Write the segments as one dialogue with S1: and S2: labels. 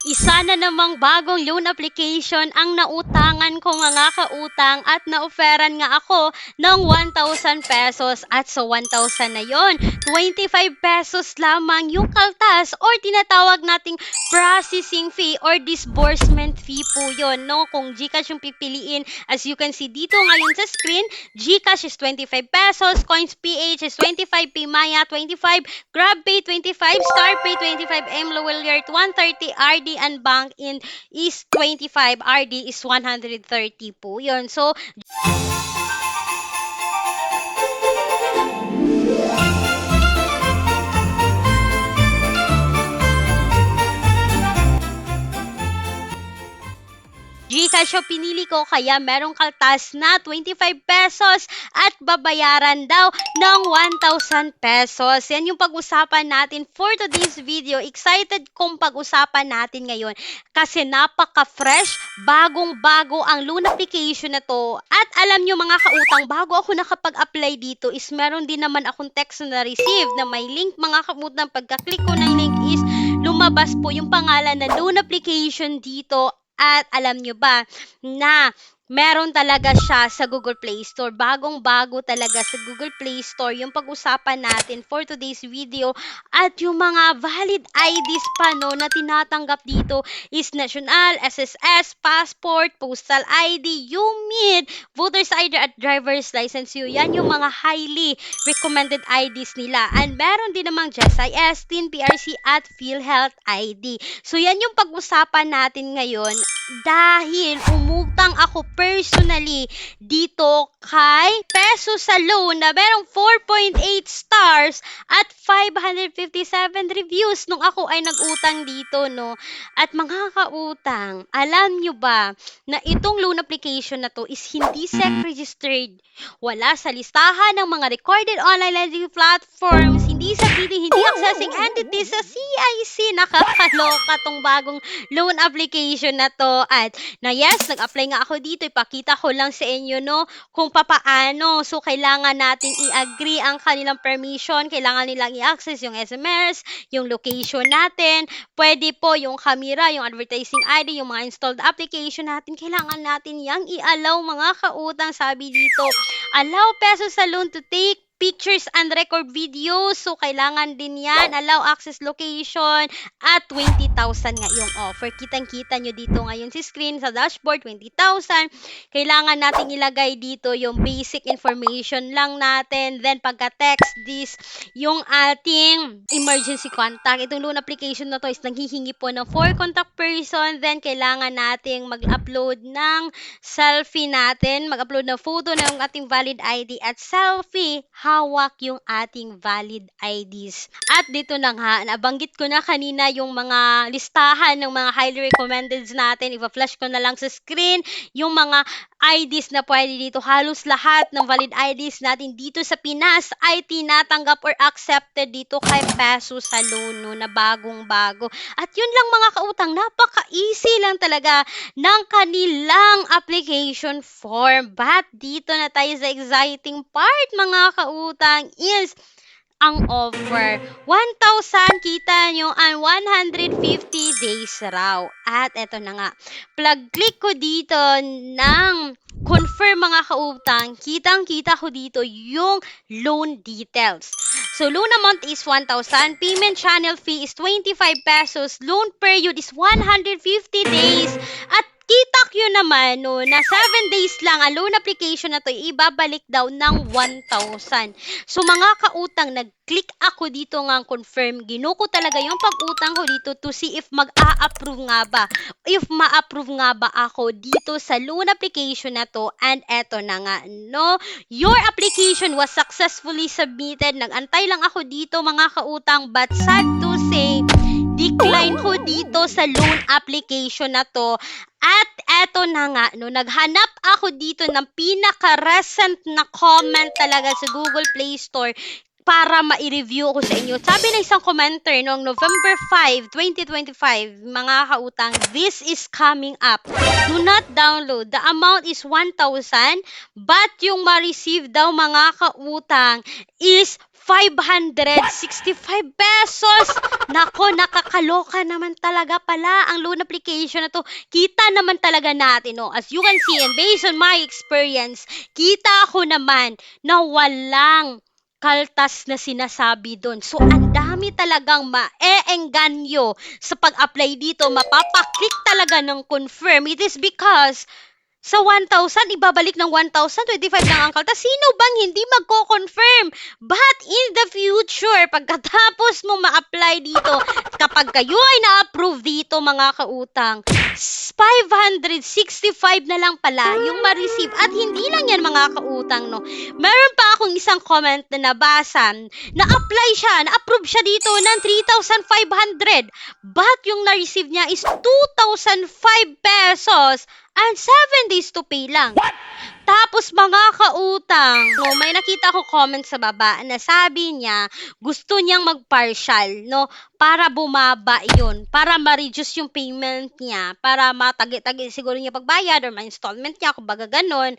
S1: Isa na namang bagong loan application ang nautangan ko mga kautang at na-offeran nga ako ng 1,000 pesos at sa 1,000 na yon, 25 pesos lamang yung kaltas or tinatawag nating processing fee or disbursement fee po yon, no? Kung GCash yung pipiliin, as you can see dito ngayon sa screen, GCash is 25 pesos, Coins PH is 25, Paymaya 25, GrabPay 25, StarPay 25, Mlawiliart 130, RD and Bank in is 25, RD is 130 po yun. So, GCash yung pinili ko kaya merong kaltas na 25 pesos at babayaran daw ng 1,000 pesos. Yan yung pag-usapan natin for today's video. Excited kong pag-usapan natin ngayon kasi napaka-fresh, bagong-bago ang loan application na to. At alam nyo mga kautang, bago ako nakapag-apply dito is meron din naman akong text na receive na may link mga kautang. Pagka-click ko ng link is lumabas po yung pangalan na loan application dito. At alam nyo ba na meron talaga siya sa Google Play Store. Bagong-bago talaga sa Google Play Store yung pag-usapan natin for today's video. At yung mga valid IDs pa no, na tinatanggap dito is National, SSS, Passport, Postal ID, UMID, Voter's ID at Driver's License. Yan yung mga highly recommended IDs nila. And meron din namang GSIS, TIN, PRC at PhilHealth ID. So yan yung pag-usapan natin ngayon dahil umutang ako personally dito kay Peso Salon na merong 4.8 stars at 557 reviews nung ako ay nag-utang dito, no? At mga kautang, alam nyo ba na itong loan application na to is hindi SEC-registered, wala sa listahan ng mga recorded online lending platforms, hindi sa bidding, hindi accessing entities sa CIC. Nakakaloka tong bagong loan application na to. At na yes, nag-apply nga ako dito. Ipakita ko lang sa inyo no kung papaano. So kailangan nating i-agree ang kanilang permission. Kailangan nilang i-access yung SMS, yung location natin. Pwede po yung camera, yung advertising ID, yung mga installed application natin. Kailangan natin yang i-allow mga kautang. Sabi dito, allow Peso Salon to take pictures and record videos. So, kailangan din yan. Allow access location at 20,000 nga yung offer. Kitang-kita nyo dito ngayon si screen sa dashboard, 20,000. Kailangan natin ilagay dito yung basic information lang natin. Then, pagka-text this, yung ating emergency contact. Itong loan application na to is nanghihingi po ng 4 contact person. Then, kailangan nating mag-upload ng selfie natin. Mag-upload ng photo ng ating valid ID at selfie. Hawak yung ating valid IDs. At dito na nga, nabanggit ko na kanina yung mga listahan ng mga highly recommended natin. Ipa-flash ko na lang sa screen yung mga IDs na pwede dito. Halos lahat ng valid IDs natin dito sa Pinas ay tinatanggap or accepted dito kay Peso Salon no, na bagong-bago. At yun lang mga kautang, napaka-easy lang talaga ng kanilang application form. But dito na tayo sa exciting part mga kautang is ang offer. 1,000, kita nyo, ang 150 days raw. At eto na nga, plug-click ko dito ng confirm mga kautang, kitang-kita ko dito yung loan details. So, loan amount is 1,000, payment channel fee is 25 pesos, loan period is 150 days, at kita ko naman no, na 7 days lang ang loan application na to ibabalik daw ng 1,000. So mga kautang, nag-click ako dito nga confirm. Ginuko talaga yung pag-utang ko dito to see if mag-a-approve nga ba. If ma-approve nga ba ako dito sa loan application na to. And eto na nga, no. Your application was successfully submitted. Nag-antay lang ako dito mga kautang, but sad to say, decline ko dito sa loan application na to. At eto na nga, no, naghanap ako dito ng pinaka-recent na comment talaga sa Google Play Store. para ma-review ko sa inyo. Sabi na isang commenter noong November 5, 2025, mga kautang, this is coming up. Do not download. The amount is 1,000, but yung ma-receive daw mga kautang is 565 pesos. Nako, nakakaloka naman talaga pala ang loan application na to. Kita naman talaga natin, no? As you can see, and based on my experience, kita ko naman na walang kaltas na sinasabi doon. So, ang dami talagang maeengganyo sa pag-apply dito. Mapapaklik talaga ng confirm. It is because sa 1,000, ibabalik ng 1,025 lang ang kaltas. Sino bang hindi magko-confirm? But in the future, pagkatapos mo ma-apply dito, kapag kayo ay na-approve dito mga kautang, 565 na lang pala yung ma-receive. At hindi lang yan mga kautang, no? Meron pa akong isang comment na nabasa, na-apply siya, na-approve siya dito ng 3,500. But yung na-receive niya is 2,005 pesos. And 7 days to pay lang. What? Tapos mga kautang, no, may nakita ko comment sa baba na sabi niya, gusto niyang mag-partial, no, para bumaba yun, para ma-reduce yung payment niya, para matagi-tagi siguro niya pagbayad or ma-installment niya, kumbaga ganon.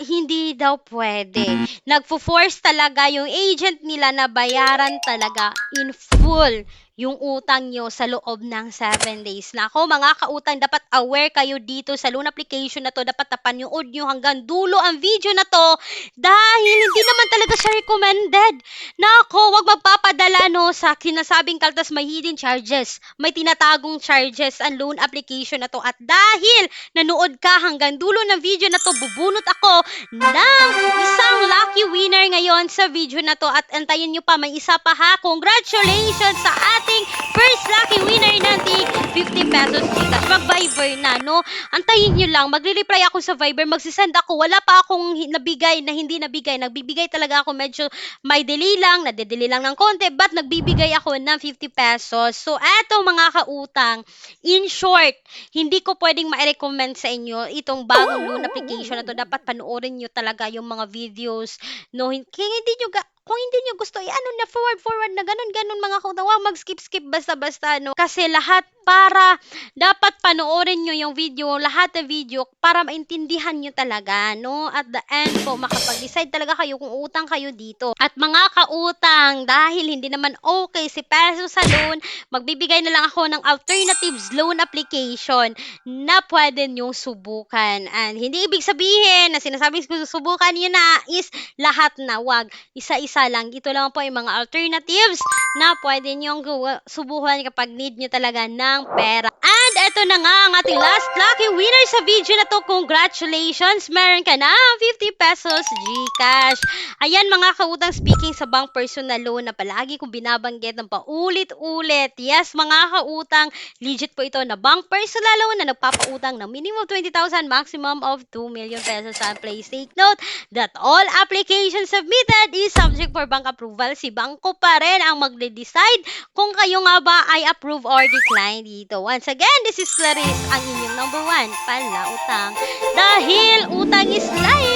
S1: Hindi daw pwede. Nagfo-force talaga yung agent nila na bayaran talaga in full yung utang nyo sa loob ng 7 days. Nako, mga kautang, dapat aware kayo dito sa loan application na to. Dapat napanood nyo hanggang dulo ang video na to dahil hindi naman talaga siya recommended. Nako, wag magpapadala no sa sinasabing kaltas, may hidden charges. May tinatagong charges ang loan application na to. At dahil nanood ka hanggang dulo ng video na to, bubunot ako ng isang lucky winner ngayon sa video na to. At antayin nyo pa, may isa pa ha. Congratulations sa ating first lucky winner ng 50 pesos Gcash. Mag-Viber na, no? Antayin nyo lang. Magre-reply ako sa Viber. Magsisend ako. Wala pa akong nabigay na hindi nabigay. Nagbibigay talaga ako medyo may delay lang. Nade-delay lang ng konti. But nagbibigay ako ng 50 pesos. So, eto mga kautang. In short, hindi ko pwedeng ma-recommend sa inyo itong bagong loan application na to. Dapat panoorin nyo talaga yung mga videos. No? Kung hindi nyo gusto, ano na forward na ganun mga kautang. Huwag mag-skip basta-basta, no? Kasi lahat dapat panoorin nyo yung video, lahat ng video, para maintindihan nyo talaga, no? At the end po, makapag-decide talaga kayo kung utang kayo dito. At mga kautang, dahil hindi naman okay si Peso sa loan, magbibigay na lang ako ng alternatives loan application na pwede nyong subukan. And hindi ibig sabihin na sinasabi ko subukan nyo na is lahat na, wag. Isa-isa lang. Ito lang po yung mga alternatives na pwede nyong subukan kapag need nyo talaga ng pera. And eto na nga ang ating last lucky winner sa video na to. Congratulations! Meron ka na 50 pesos Gcash. Ayan mga kautang, speaking sa bank personal loan na palagi kong binabanggit ng paulit-ulit. Yes mga kautang, legit po ito na bank personal loan na nagpapautang ng minimum 20,000, maximum of 2 million pesos. And please take note that all applications submitted is subject for bank approval. Si bangko pa rin ang magde-decide kung kayo nga ba ay approve or decline dito. Once again, this is Clarice, ang inyong number 1 palautang. Dahil utang is life!